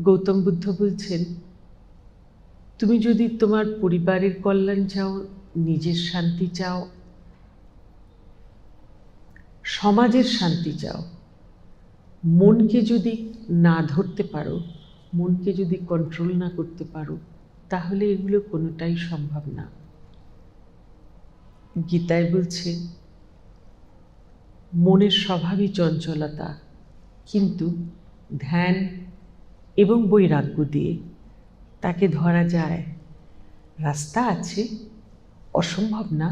গৌতম বুদ্ধ বলছেন, তুমি যদি তোমার পরিবারের কল্যাণ চাও, নিজের শান্তি চাও, সমাজের শান্তি চাও, মনকে যদি না ধরতে পারো, মনকে যদি কন্ট্রোল না করতে পারো, তাহলে এগুলো কোনোটাই সম্ভব না। গীতায় বলছে, মনের স্বভাবই চঞ্চলতা, কিন্তু ধ্যান এবং বৈরাগ্য দিয়ে তাকে ধরা যায়। রাস্তা আছে, অসম্ভব না।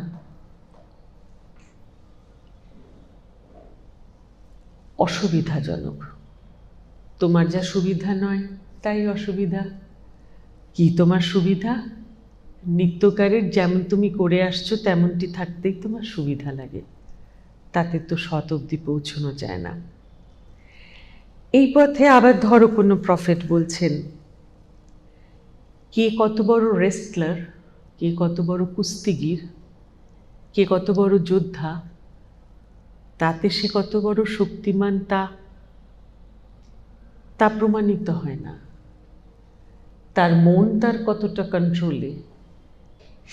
অসুবিধাজনক। তোমার যা সুবিধা নয় তাই অসুবিধা। কি তোমার সুবিধা? নিত্যকারের যেমন তুমি করে আসছো তেমনটি থাকতেই তোমার সুবিধা লাগে। তাতে তো শত অবধি পৌঁছানো যায় না। এই পথে আবার ধরো কোনো প্রফেট বলছেন, কে কত বড় রেসলার, কে কত বড় কুস্তিগির, কে কত বড় যোদ্ধা, তাতে সে কত বড় শক্তিমান তা প্রমাণিত হয় না। তার মন তার কতটা কন্ট্রোলে,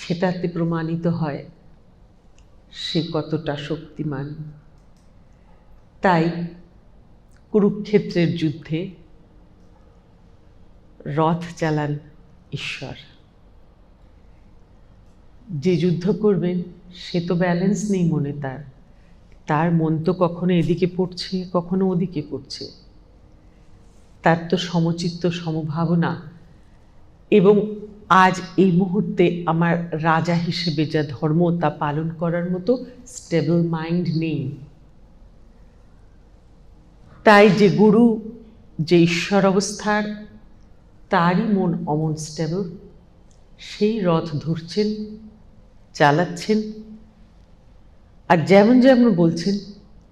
সেটাতে প্রমাণিত হয় সে কতটা শক্তিমান। তাই কুরুক্ষেত্রের যুদ্ধে রথ চালান ঈশ্বর। যে যুদ্ধ করবেন সে তো ব্যালেন্স নেই মনে, তার মন তো কখনো এদিকে পড়ছে, কখনো ওদিকে পড়ছে। তার তো সমচিত্ত সমভাবনা এবং আজ এই মুহূর্তে আমার রাজা হিসেবে যা ধর্ম তা পালন করার মতো স্টেবল মাইন্ড নেই। তাই যে গুরু, যে ঈশ্বর অবস্থার, তারই মন অমন স্টেবল, সেই রথ ধরছেন, চালাচ্ছেন, আর যেমন যেমন বলছেন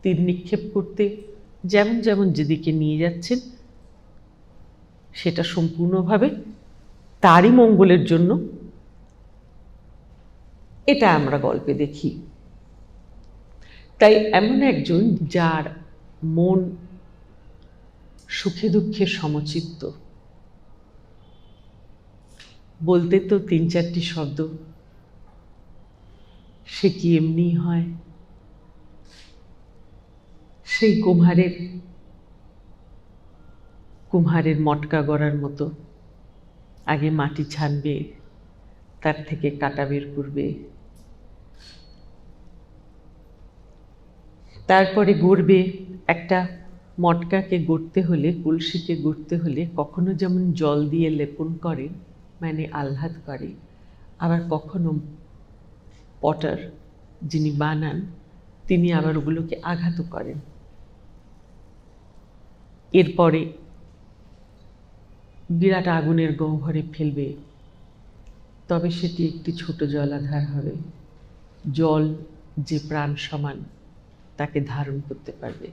তীর নিক্ষেপ করতে, যেমন যেমন যেদিকে নিয়ে যাচ্ছেন সেটা সম্পূর্ণভাবে তারই মঙ্গলের জন্য। এটা আমরা গল্পে দেখি। তাই এমন একজন যার মন সুখে দুঃখে সমচিত্ত, বলতে তো ৩-৪টি শব্দ, সে কি এমনি হয়? সেই কুম্হারের মটকা গড়ার মতো, আগে মাটি ছানবে, তার থেকে কাঁটা বের করবে, তারপরে গড়বে। একটা মটকাকে গড়তে হলে, কলসিকে গড়তে হলে কখনো যেমন জল দিয়ে লেপন করে, মানে আহ্লাদ করে, আবার কখনো পটার যিনি বানান তিনি আবার ওগুলোকে আঘাতও করেন। এরপরে বিরাট আগুনের গহ্বরে ফেলবে, তবে সেটি একটি ছোট জলাধার হবে। জল যে প্রাণ সমান তাকে ধারণ করতে পারবে।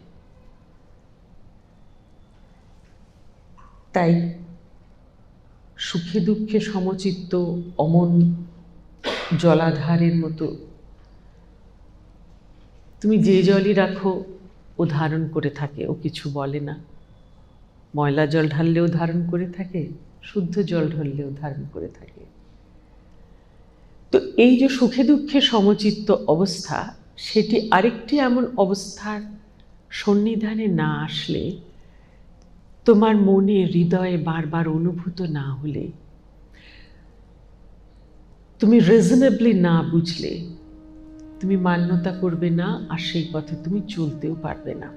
তাই সুখে দুঃখে সমচিত্ত অমন জলাধারের মতো তুমি যে জলই রাখো ও ধারণ করে থাকে, ও কিছু বলে না। ময়লা জল ঢাললেও ধারণ করে থাকে, শুদ্ধ জল ঢাললেও ধারণ করে থাকে। তো এই যে সুখে দুঃখে সমচিত্ত অবস্থা, সেটি আরেকটি এমন অবস্থার সন্নিধানে না আসলে, তোমার মনে হৃদয়ে বারবার অনুভূত না হলে, তুমি রিজনেবলি না বুঝলে, তুমি মান্যতা করবে না, আর সেই পথে তুমি চলতেও পারবে না।